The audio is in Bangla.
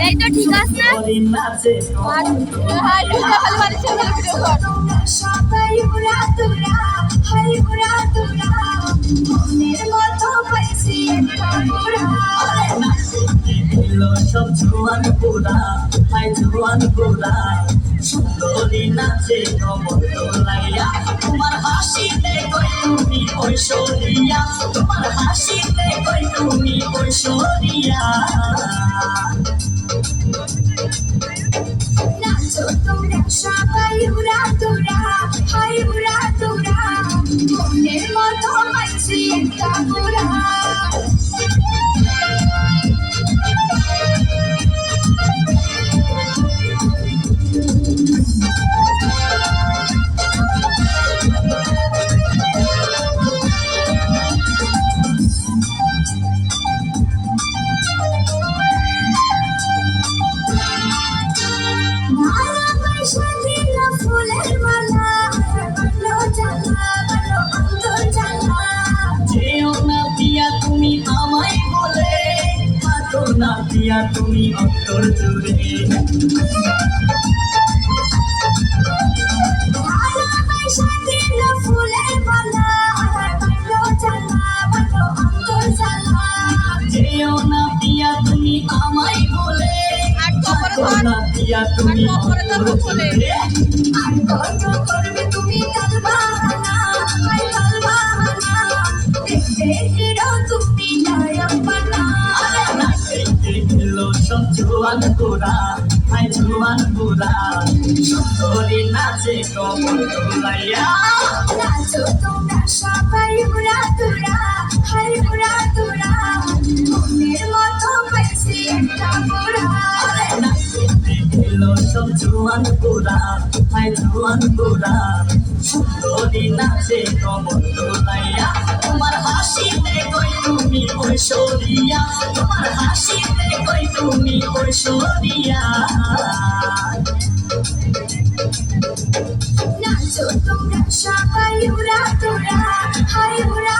এই তো ঠিক আছে সবাই উড়া তোরা হাই উড়া তোরা মনের মতো পাইছি একটা উড়া সব জোয়ান পোড়া হাই জোয়ান পোড়া সুন্দরী নাচে কমর তোলাইয়া তোমার হাসিতে কই তুমি ঐশ্বরিয়া তোমার হাসিতে কই তুমি ঐশ্বরিয়া নাচো তোরা সবাই উড়া তোরা হাই উড়া তোরা মনের মতো পাইছি একটা উড়া ফুলের মালা বলো জ্বালা বলো অন্তর জ্বালা যেও না দিয়া তুমি আমায় বলে থাকো না দিয়া তুমি অন্তর জুড়ে ফুলের মালা বলো জ্বালা বলো অন্তর জ্বালা যেও না দিয়া তুমি আমায় বলে থাকো না দিয়া তুমি অন্তর জুড়ে আর কত করবে তুমি তালবাহানা হাই তালবাহানা দেখতে হিরো তুমি নায়কবানা সব জোয়ান গোরা হাই জোয়ান গোরা সুন্দরী নাচে কমর তোলাইয়া নাচো তোমরা সবাই উড়া তোরা হাই উড়া তোরা মনের মতো পাইছি একটা গোড়া সব জোয়ান গোরা হাই জোয়ান গোরা সুন্দরী নাচে কমর তোলাইয়া তোমার হাসিতে কই তুমি ঐশ্বরিয়া তোমার হাসিতে কই তুমি ঐশ্বরিয়া নাচো তোমরা সবাই উড়া তোরা হাই উড়া